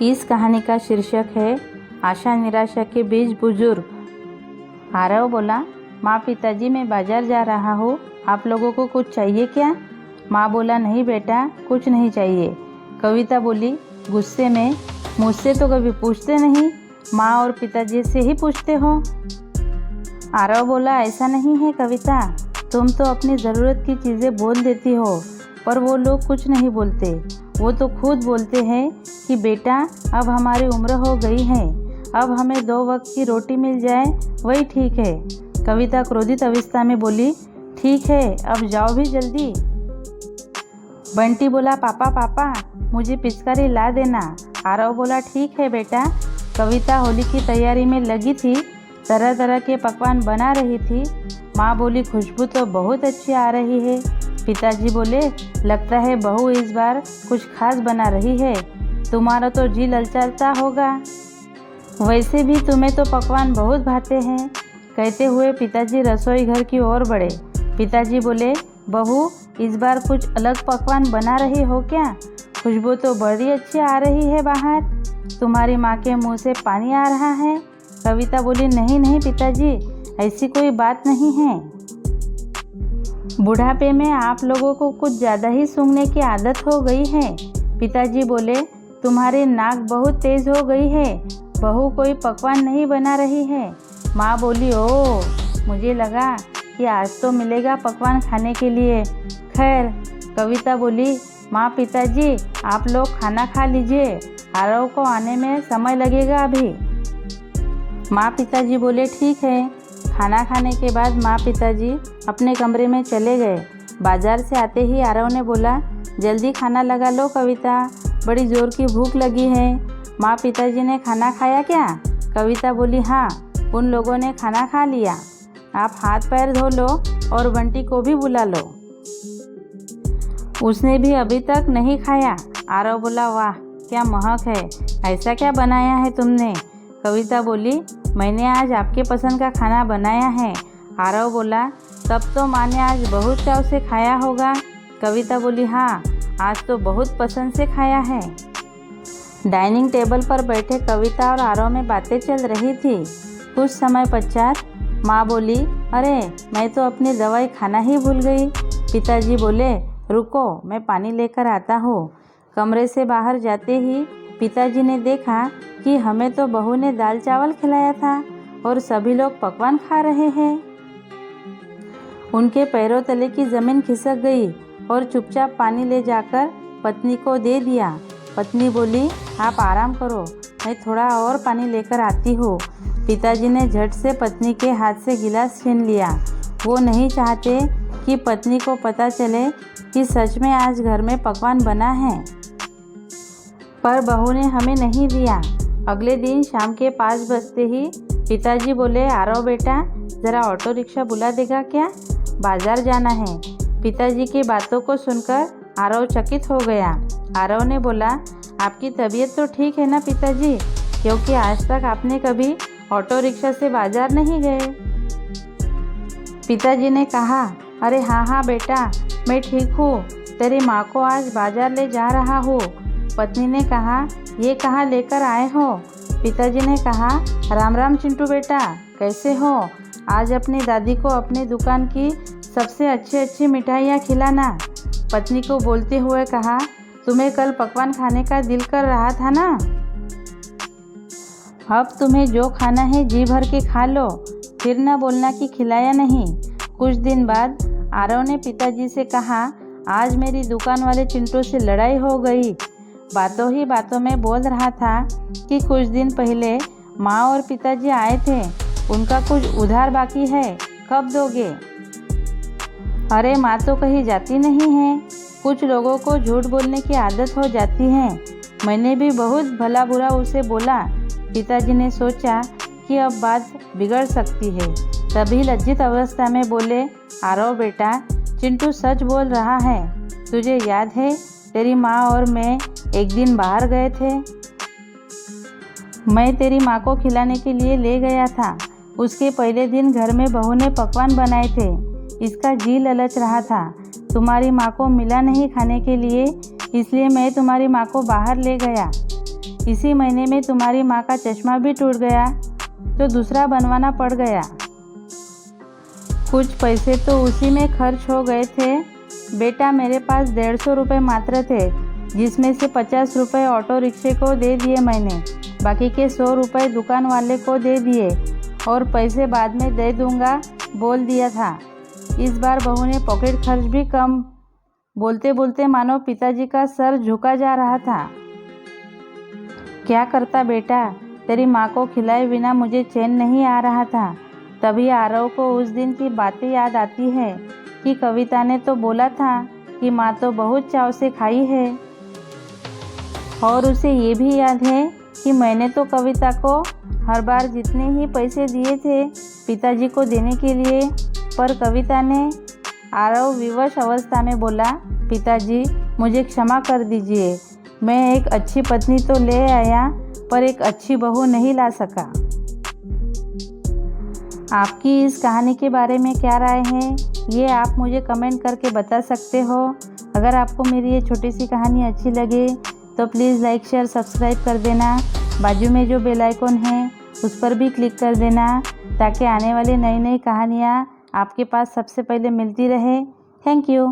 इस कहानी का शीर्षक है आशा निराशा के बीच बुजुर्ग। आरव बोला, माँ पिताजी मैं बाजार जा रहा हूँ, आप लोगों को कुछ चाहिए क्या? माँ बोला, नहीं बेटा कुछ नहीं चाहिए। कविता बोली गुस्से में, मुझसे तो कभी पूछते नहीं, माँ और पिताजी से ही पूछते हो। आरव बोला, ऐसा नहीं है कविता, तुम तो अपनी ज़रूरत की चीज़ें बोल देती हो पर वो लोग कुछ नहीं बोलते। वो तो खुद बोलते हैं कि बेटा अब हमारी उम्र हो गई है, अब हमें 2 वक्त की रोटी मिल जाए वही ठीक है। कविता क्रोधित अवस्था में बोली, ठीक है अब जाओ भी जल्दी। बंटी बोला, पापा पापा मुझे पिचकारी ला देना। आरव बोला, ठीक है बेटा। कविता होली की तैयारी में लगी थी, तरह तरह के पकवान बना रही थी। माँ बोली, खुशबू तो बहुत अच्छी आ रही है। पिताजी बोले, लगता है बहू इस बार कुछ खास बना रही है, तुम्हारा तो जी ललचाता होगा, वैसे भी तुम्हें तो पकवान बहुत भाते हैं। कहते हुए पिताजी रसोई घर की ओर बढ़े। पिताजी बोले, बहू इस बार कुछ अलग पकवान बना रही हो क्या? खुशबू तो बड़ी अच्छी आ रही है बाहर, तुम्हारी माँ के मुंह से पानी आ रहा है। कविता बोली, नहीं नहीं पिताजी ऐसी कोई बात नहीं है, बुढ़ापे में आप लोगों को कुछ ज़्यादा ही सूंघने की आदत हो गई है। पिताजी बोले, तुम्हारी नाक बहुत तेज़ हो गई है, बहू कोई पकवान नहीं बना रही है। माँ बोली, ओह मुझे लगा कि आज तो मिलेगा पकवान खाने के लिए। खैर। कविता बोली, माँ पिताजी आप लोग खाना खा लीजिए, आरव को आने में समय लगेगा अभी। माँ पिताजी बोले, ठीक है। खाना खाने के बाद माँ पिताजी अपने कमरे में चले गए। बाजार से आते ही आरव ने बोला, जल्दी खाना लगा लो कविता, बड़ी ज़ोर की भूख लगी है। माँ पिताजी ने खाना खाया क्या? कविता बोली, हाँ उन लोगों ने खाना खा लिया, आप हाथ पैर धो लो और बंटी को भी बुला लो, उसने भी अभी तक नहीं खाया। आरव बोला, वाह क्या महक है, ऐसा क्या बनाया है तुमने? कविता बोली, मैंने आज आपके पसंद का खाना बनाया है। आरव बोला, तब तो माँ ने आज बहुत चाव से खाया होगा। कविता बोली, हाँ आज तो बहुत पसंद से खाया है। डाइनिंग टेबल पर बैठे कविता और आरव में बातें चल रही थी। कुछ समय पश्चात माँ बोली, अरे मैं तो अपनी दवाई खाना ही भूल गई। पिताजी बोले, रुको मैं पानी लेकर आता हूँ। कमरे से बाहर जाते ही पिताजी ने देखा कि हमें तो बहू ने दाल चावल खिलाया था और सभी लोग पकवान खा रहे हैं। उनके पैरों तले की ज़मीन खिसक गई और चुपचाप पानी ले जाकर पत्नी को दे दिया। पत्नी बोली, आप आराम करो, मैं थोड़ा और पानी लेकर आती हूँ। पिताजी ने झट से पत्नी के हाथ से गिलास छीन लिया। वो नहीं चाहते कि पत्नी को पता चले कि सच में आज घर में पकवान बना है, पर बहू ने हमें नहीं दिया। अगले दिन शाम के 5 बजते ही पिताजी बोले, आरव बेटा ज़रा ऑटो रिक्शा बुला देगा क्या, बाजार जाना है। पिताजी की बातों को सुनकर आरव चकित हो गया। आरव ने बोला, आपकी तबीयत तो ठीक है ना पिताजी, क्योंकि आज तक आपने कभी ऑटो रिक्शा से बाजार नहीं गए। पिताजी ने कहा, अरे हाँ हाँ बेटा मैं ठीक हूँ, तेरी माँ को आज बाजार ले जा रहा हूँ। पत्नी ने कहा, ये कहाँ लेकर आए हो? पिताजी ने कहा, राम राम चिंटू बेटा, कैसे हो? आज अपनी दादी को अपनी दुकान की सबसे अच्छी मिठाइयाँ खिलाना। पत्नी को बोलते हुए कहा, तुम्हें कल पकवान खाने का दिल कर रहा था ना, अब तुम्हें जो खाना है जी भर के खा लो, फिर न बोलना कि खिलाया नहीं। कुछ दिन बाद आरव ने पिताजी से कहा, आज मेरी दुकान वाले चिंटू से लड़ाई हो गई। बातों ही बातों में बोल रहा था कि कुछ दिन पहले माँ और पिताजी आए थे, उनका कुछ उधार बाकी है, कब दोगे? अरे माँ तो कहीं जाती नहीं है, कुछ लोगों को झूठ बोलने की आदत हो जाती है, मैंने भी बहुत भला बुरा उसे बोला। पिताजी ने सोचा कि अब बात बिगड़ सकती है, तभी लज्जित अवस्था में बोले, आरव बेटा चिंटू सच बोल रहा है, तुझे याद है तेरी माँ और मैं एक दिन बाहर गए थे, मैं तेरी माँ को खिलाने के लिए ले गया था। उसके पहले दिन घर में बहू ने पकवान बनाए थे, इसका जी ललच रहा था, तुम्हारी माँ को मिला नहीं खाने के लिए, इसलिए मैं तुम्हारी माँ को बाहर ले गया। इसी महीने में तुम्हारी माँ का चश्मा भी टूट गया तो दूसरा बनवाना पड़ गया। कुछ पैसे तो उसी में खर्च हो गए थे। बेटा मेरे पास 150 रुपये मात्र थे, जिसमें से 50 रुपये ऑटो रिक्शे को दे दिए मैंने, बाकी के 100 रुपये दुकान वाले को दे दिए और पैसे बाद में दे दूंगा बोल दिया था। इस बार बहू ने पॉकेट खर्च भी कम बोलते बोलते मानो पिताजी का सर झुका जा रहा था। क्या करता बेटा, तेरी माँ को खिलाए बिना मुझे चैन नहीं आ रहा था। तभी आरव को उस दिन की बातें याद आती है कि कविता ने तो बोला था कि माँ तो बहुत चाव से खाई है। और उसे ये भी याद है कि मैंने तो कविता को हर बार जितने ही पैसे दिए थे पिताजी को देने के लिए, पर कविता ने आरव विवश अवस्था में बोला, पिताजी मुझे क्षमा कर दीजिए, मैं एक अच्छी पत्नी तो ले आया पर एक अच्छी बहू नहीं ला सका। आपकी इस कहानी के बारे में क्या राय है, ये आप मुझे कमेंट करके बता सकते हो। अगर आपको मेरी ये छोटी सी कहानी अच्छी लगे तो प्लीज़ लाइक शेयर सब्सक्राइब कर देना। बाजू में जो बेल आइकन है उस पर भी क्लिक कर देना ताकि आने वाली नई नई कहानियाँ आपके पास सबसे पहले मिलती रहे। Thank you.